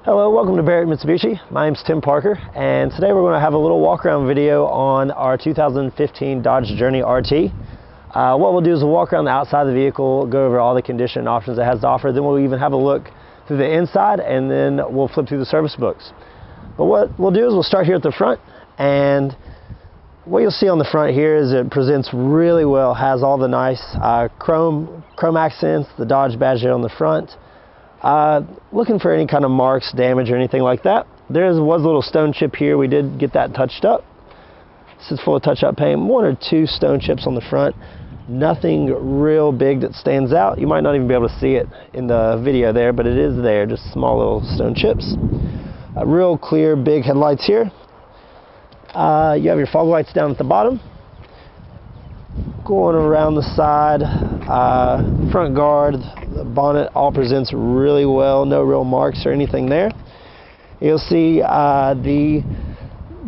Hello, welcome to Barrett Mitsubishi. My name's Tim Parker, and today we're going to have a little walk-around video on our 2015 Dodge Journey RT. What we'll do is we'll walk around the outside of the vehicle, go over all the condition and options it has to offer, then we'll even have a look through the inside, and then we'll flip through the service books. But what we'll do is we'll start here at the front, and what you'll see on the front here is it presents really well, has all the nice chrome accents, the Dodge badge there on the front. Looking for any kind of marks, damage, or anything like that. There was a little stone chip here. We did get that touched up. This is full of touch-up paint. One or two stone chips on the front. Nothing real big that stands out. You might not even be able to see it in the video there, but it is there. Just small little stone chips. Real clear, big headlights here. You have your fog lights down at the bottom. Going around the side, front guard, the bonnet all presents really well, no real marks or anything there. You'll see the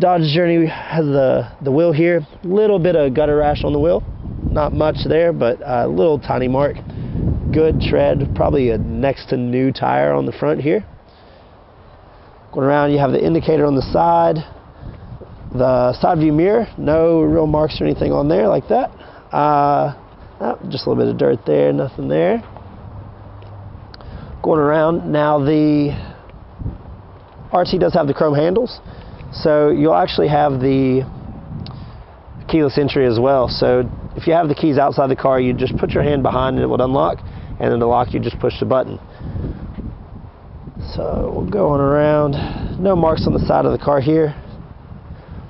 Dodge Journey has the wheel here, little bit of gutter rash on the wheel, not much there, but a little tiny mark. Good tread, probably a next to new tire on the front here. Going around, you have the indicator on the side, the side view mirror, no real marks or anything on there like that. Just a little bit of dirt there, nothing there. Going around, now the RT does have the chrome handles, so you'll actually have the keyless entry as well. So if you have the keys outside the car, you just put your hand behind and it would unlock, and then to lock you just push the button. So we'll go on around, no marks on the side of the car here.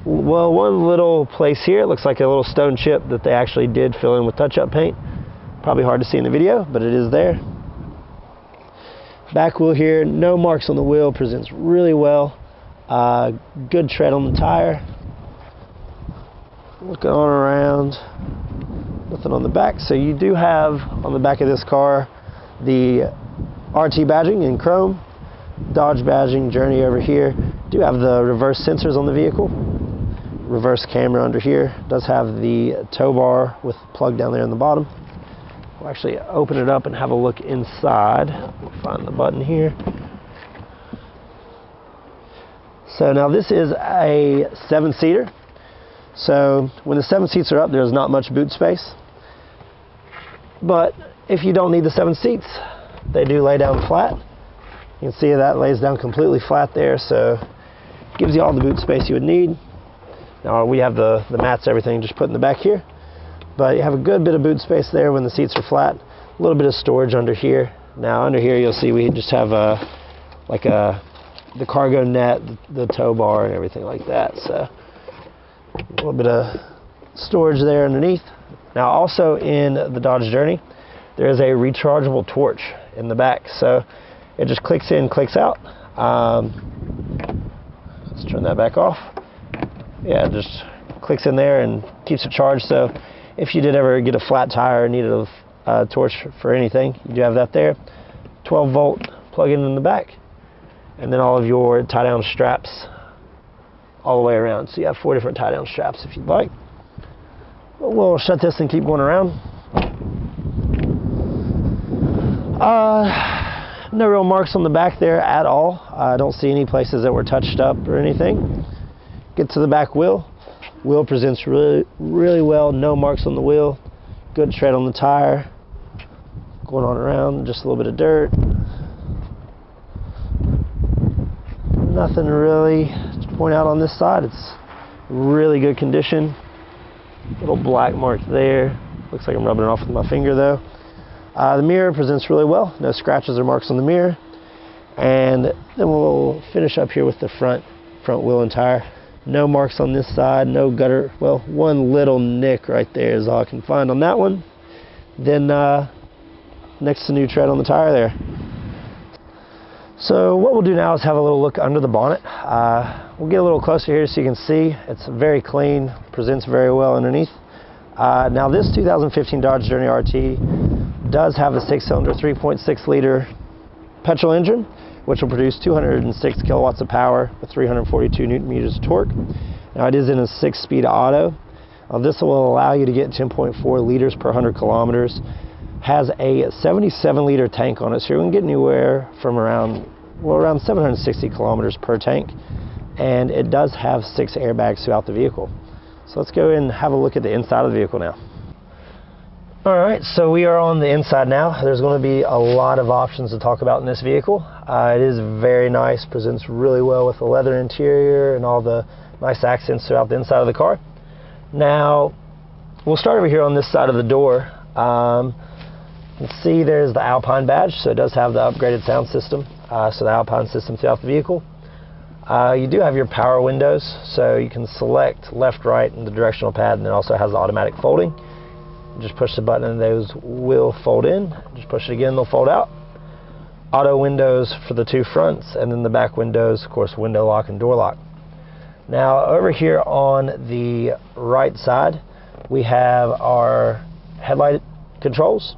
Well, one little place here, it looks like a little stone chip that they actually did fill in with touch-up paint. Probably hard to see in the video, but it is there. Back wheel here, no marks on the wheel, presents really well. Good tread on the tire. Looking on around, nothing on the back. So you do have on the back of this car the RT badging in chrome, Dodge badging, Journey over here. Do have the reverse sensors on the vehicle. Reverse camera under here. Does have the tow bar with plug down there in the bottom. We'll actually open it up and have a look inside. We'll find the button here. So now this is a 7-seater. So when the 7 seats are up, there's not much boot space. But if you don't need the 7 seats, they do lay down flat. You can see that lays down completely flat there, so it gives you all the boot space you would need. Now we have the mats, everything just put in the back here, but you have a good bit of boot space there when the seats are flat. A little bit of storage under here. Now under here you'll see we just have the cargo net, the tow bar, and everything like that. So a little bit of storage there underneath. Now also in the Dodge Journey, there is a rechargeable torch in the back, so it just clicks in, clicks out. Let's turn that back off. Yeah, it just clicks in there and keeps it charged. So if you did ever get a flat tire and needed a torch for anything, you do have that there. 12-volt plug-in in the back, and then all of your tie-down straps all the way around. So you have 4 different tie-down straps if you'd like. But we'll shut this and keep going around. No real marks on the back there at all. I don't see any places that were touched up or anything. Get to the back wheel. Wheel presents really well. No marks on the wheel. Good tread on the tire. Going on around, just a little bit of dirt. Nothing really to point out on this side. It's really good condition. Little black mark there. Looks like I'm rubbing it off with my finger though. The mirror presents really well. No scratches or marks on the mirror. And then we'll finish up here with the front wheel and tire. No marks on this side, no gutter. Well, one little nick right there is all I can find on that one. Then next to new tread on the tire there. So what we'll do now is have a little look under the bonnet. We'll get a little closer here so you can see. It's very clean, presents very well underneath. Now this 2015 Dodge Journey RT does have a 6-cylinder 3.6-liter petrol engine, which will produce 206 kilowatts of power with 342 Newton meters of torque. Now it is in a 6-speed auto. This will allow you to get 10.4 liters per 100 kilometers. Has a 77-liter tank on it, so you can get anywhere from around well, around 760 kilometers per tank, and it does have 6 airbags throughout the vehicle. So let's go and have a look at the inside of the vehicle now. Alright, so we are on the inside now. There's going to be a lot of options to talk about in this vehicle. It is very nice, presents really well with the leather interior and all the nice accents throughout the inside of the car. Now, we'll start over here on this side of the door. You can see there's the Alpine badge, so it does have the upgraded sound system, so the Alpine system throughout the vehicle. You do have your power windows, so you can select left, right, and the directional pad, and it also has the automatic folding. Just push the button and those will fold in. Just push it again, they'll fold out. Auto windows for the 2 fronts, and then the back windows, of course, window lock and door lock. Now over here on the right side, we have our headlight controls.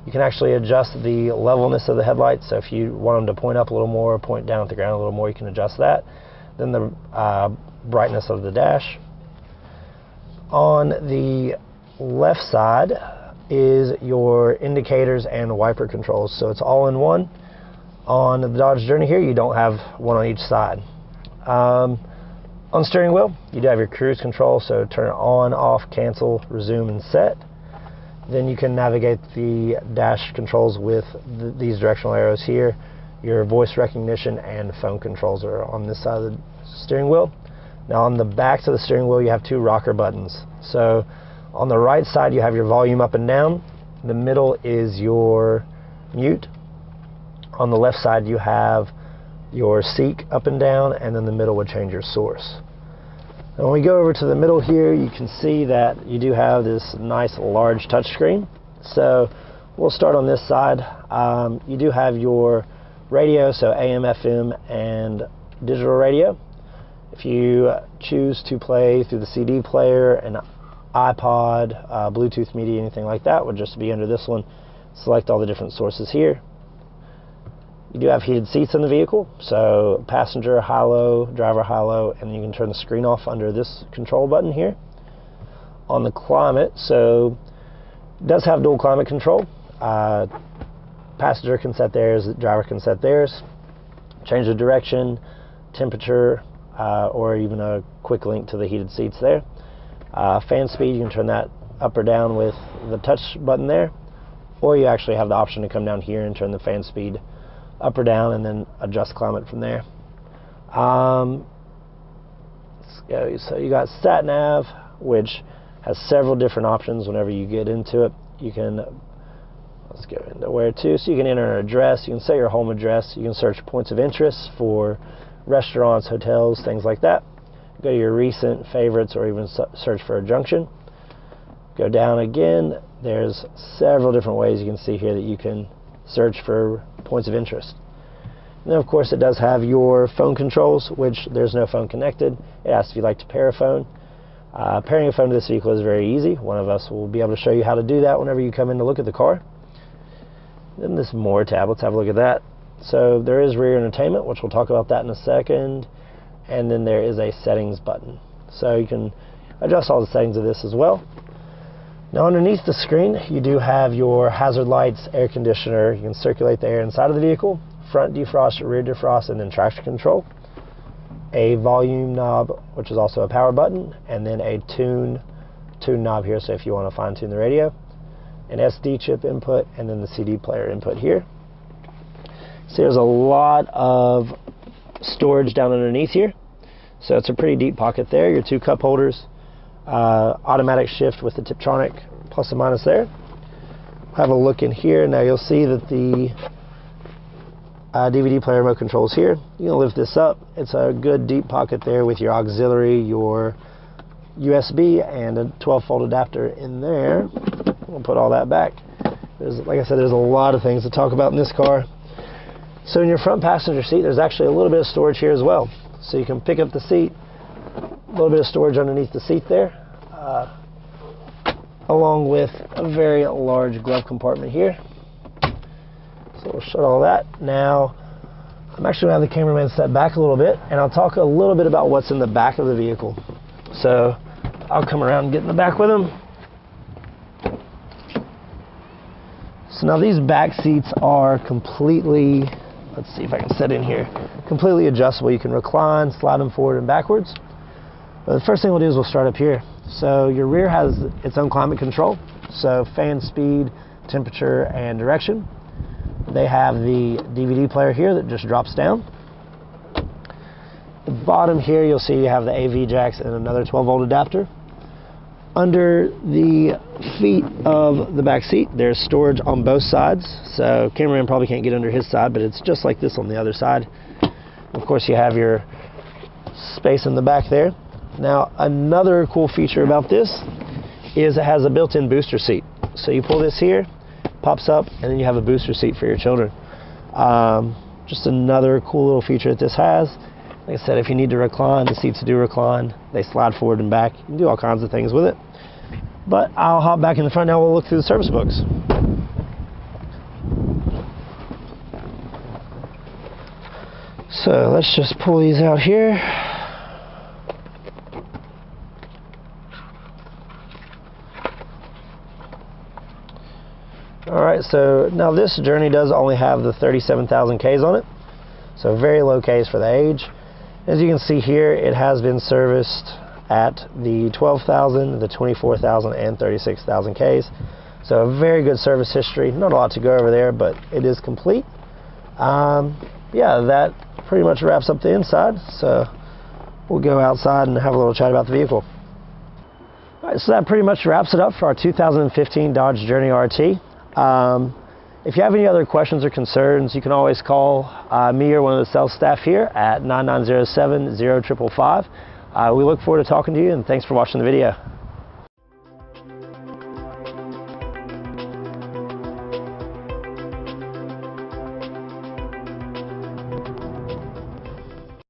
You can actually adjust the levelness of the headlights, so if you want them to point up a little more, or point down at the ground a little more, you can adjust that. Then the brightness of the dash. On the left side is your indicators and wiper controls, so it's all in one. On the Dodge Journey here, you don't have one on each side. On the steering wheel, you do have your cruise control, so turn it on, off, cancel, resume, and set. Then you can navigate the dash controls with these directional arrows here. Your voice recognition and phone controls are on this side of the steering wheel. Now on the backs of the steering wheel, you have 2 rocker buttons. So on the right side, you have your volume up and down. The middle is your mute. On the left side, you have your seek up and down, and then the middle would change your source. And when we go over to the middle here, you can see that you do have this nice large touchscreen. So we'll start on this side. You do have your radio, so AM, FM, and digital radio. If you choose to play through the CD player, an iPod, Bluetooth media, anything like that would just be under this one. Select all the different sources here. You do have heated seats in the vehicle, so passenger high-low, driver high-low, and you can turn the screen off under this control button here. On the climate, so it does have dual climate control. Passenger can set theirs, driver can set theirs. Change the direction, temperature, or even a quick link to the heated seats there. Fan speed, you can turn that up or down with the touch button there, or you actually have the option to come down here and turn the fan speed up or down and then adjust climate from there. Let's go. So you got sat nav, which has several different options. Whenever you get into it, you can, let's go into where to, so you can enter an address, you can set your home address, you can search points of interest for restaurants, hotels, things like that. Go to your recent favorites, or even search for a junction. Go down again, there's several different ways you can see here that you can search for points of interest. And then of course it does have your phone controls, which there's no phone connected. It asks if you'd like to pair a phone. Pairing a phone to this vehicle is very easy. One of us will be able to show you how to do that whenever you come in to look at the car. Then this more tab, let's have a look at that. So there is rear entertainment, which we'll talk about that in a second. And then there is a settings button. So you can adjust all the settings of this as well. Now underneath the screen, you do have your hazard lights, air conditioner. You can circulate the air inside of the vehicle, front defrost, rear defrost, and then traction control. A volume knob, which is also a power button, and then a tune knob here, so if you want to fine tune the radio. An SD chip input, and then the CD player input here. So there's a lot of storage down underneath here. So it's a pretty deep pocket there. Your 2 cup holders. Automatic shift with the Tiptronic plus and minus there. Have a look in here. Now you'll see that the DVD player remote controls here. You can lift this up. It's a good deep pocket there with your auxiliary, your USB, and a 12-volt adapter in there. We'll put all that back. Like I said, there's a lot of things to talk about in this car. So in your front passenger seat, there's actually a little bit of storage here as well. So you can pick up the seat. A little bit of storage underneath the seat there, along with a very large glove compartment here. So we'll shut all that. Now, I'm actually going to have the cameraman step back a little bit, and I'll talk a little bit about what's in the back of the vehicle. So I'll come around and get in the back with him. So now these back seats are completely let's see if I can set in here. Completely adjustable. You can recline, slide them forward and backwards. But the first thing we'll do is we'll start up here. So your rear has its own climate control. So fan speed, temperature, and direction. They have the DVD player here that just drops down. The bottom here, you'll see you have the AV jacks and another 12-volt adapter. Under the feet of the back seat, there's storage on both sides. So cameraman probably can't get under his side, but it's just like this on the other side. Of course, you have your space in the back there. Now, another cool feature about this is it has a built-in booster seat. So you pull this here, pops up, and then you have a booster seat for your children. Just another cool little feature that this has. Like I said, if you need to recline, the seats do recline. They slide forward and back. You can do all kinds of things with it. But I'll hop back in the front now. We'll look through the service books. So let's just pull these out here. Alright, so now this Journey does only have the 37,000 Ks on it. So very low Ks for the age. As you can see here, it has been serviced at the 12,000, the 24,000, and 36,000 Ks. So a very good service history. Not a lot to go over there, but it is complete. Yeah, that pretty much wraps up the inside. So we'll go outside and have a little chat about the vehicle. All right, so that pretty much wraps it up for our 2015 Dodge Journey RT. If you have any other questions or concerns, you can always call me or one of the sales staff here at 9907-0555. We look forward to talking to you, and thanks for watching the video.